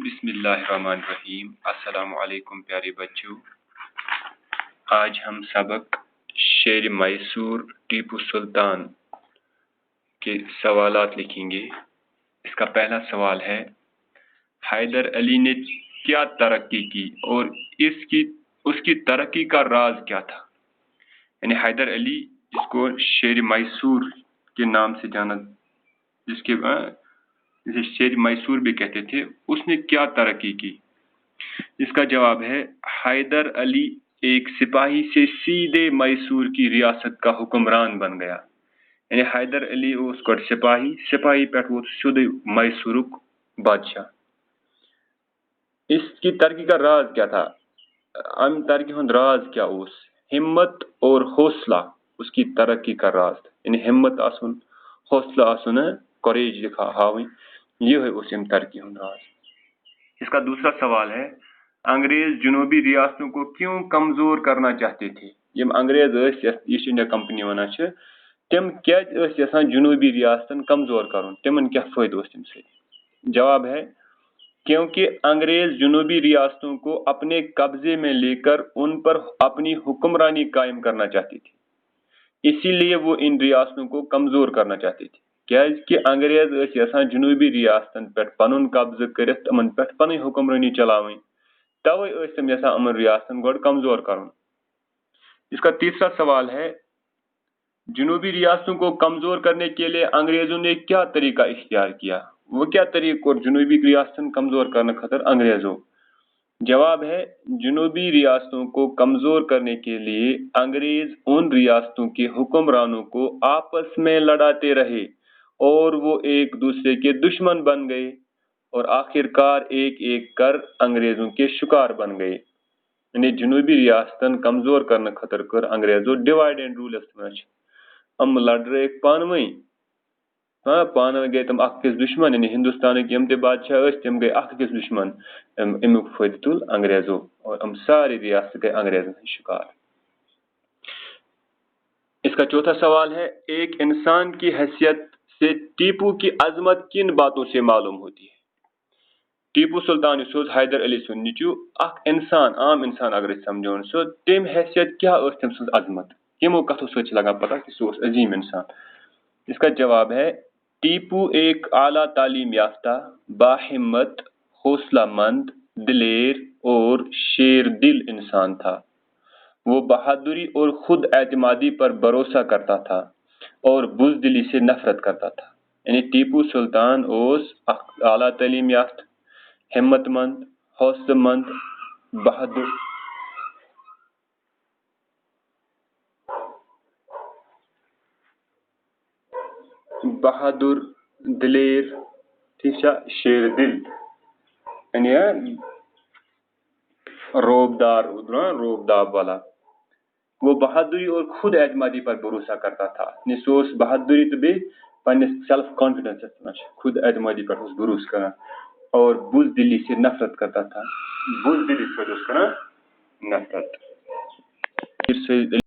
بسم اللہ الرحمن الرحیم۔ السلام علیکم پیارے بچوں، آج ہم سبق شیر میسور ٹیپو سلطان کے سوالات لکھیں گے۔ اس کا پہلا سوال ہے، حیدر علی نے کیا ترقی کی اور اس کی ترقی کا راز کیا تھا؟ یعنی حیدر علی، جس کو شیر میسور کے نام سے جانا، جسے شیر میسور بھی کہتے تھے، اس نے کیا ترقی کی؟ اس کا جواب ہے، حیدر علی ایک سپاہی سے سیدھے میسور کی ریاست کا حکمران بن گیا۔ یعنی حیدر علی اس کو سپاہی پیٹھ وہ سیدھے میسورک بادشاہ۔ اس کی ترقی کا راز کیا تھا؟ ترقی ہند راز کیا اس؟ ہمت اور حوصلہ اس کی ترقی کا راز تھا۔ یعنی ہمت آسن، حوصلہ آسن، کوریج دکھا ہاویں، یہ ہے اس ترقی ہند راز۔ اس کا دوسرا سوال ہے، انگریز جنوبی ریاستوں کو کیوں کمزور کرنا چاہتے تھے؟ یم انگریز ایسٹ انڈیا کمپنی ونان چھ، تم کیازِ یژھان جنوبی ریاستن کمزور کرن؟ تمن کیا فائدہ اس تم سے؟ جواب ہے، کیونکہ انگریز جنوبی ریاستوں کو اپنے قبضے میں لے کر ان پر اپنی حکمرانی قائم کرنا چاہتے تھے، اسی لیے وہ ان ریاستوں کو کمزور کرنا چاہتے تھے۔ کہ انگریز یژھان جنوبی ریاستن پہ پن قبضہ کرت امن پہ پن حکمرانی چلاویں، توے تم یژھان امن ریاستن گوڑ کمزور کرن۔ اس کا تیسرا سوال ہے، جنوبی ریاستوں کو کمزور کرنے کے لیے انگریزوں نے کیا طریقہ اختیار کیا؟ وہ کیا طریقہ اور جنوبی ریاستن کمزور کرنے خاطر انگریزوں؟ جواب ہے، جنوبی ریاستوں کو کمزور کرنے کے لیے انگریز ان ریاستوں کے حکمرانوں کو آپس میں لڑاتے رہے اور وہ ایک دوسرے کے دشمن بن گئے اور آخر کار ایک ایک کر انگریزوں کے شکار بن گئے۔ یعنی جنوبی ریاستن کمزور کرنے خاطر کر انگریزوں ڈیوائڈ اینڈ رول استعمال۔ ہم لڑ رہے پانویں، پانویں گئے تم اخ کس دشمن، یعنی ہندوستان کے یم تے بادشاہ اس تم گئے اخ کس دشمن، امیک فائدہ تل انگریزوں، اور ہم ساری ریاست گئے انگریزوں کے شکار۔ اس کا چوتھا سوال ہے، ایک انسان کی حیثیت سے ٹیپو کی عظمت کن باتوں سے معلوم ہوتی ہے؟ ٹیپو سلطان سوز حیدر علی سن نیچو اخ انسان، عام انسان اگر سمجھون سو تم حیثیت کیا اس تم سن عظمت، کمو کتھو سوچ لگا پتہ کہ سو عظیم انسان۔ اس کا جواب ہے، ٹیپو ایک اعلیٰ تعلیم یافتہ، باہمت، حوصلہ مند، دلیر اور شیر دل انسان تھا۔ وہ بہادری اور خود اعتمادی پر بھروسہ کرتا تھا اور بزدلی سے نفرت کرتا تھا۔ یعنی ٹیپو سلطان اوس اعلیٰ تعلیم یافتہ، ہمت مند، حوصلہ مند، بہادر، دلیر، ٹھیک ہے، شیر دل، یعنی روب داب والا۔ وہ بہادری اور خود اعتمادی پر بھروسہ کرتا تھا۔ یعنی سوس بہادری تو بھی پنس سیلف کانفیڈنس، خود اعتمادی پر اس بھروسہ کرنا، اور بزدلی سے نفرت کرتا تھا، بزدلی سے اس کا نفرت۔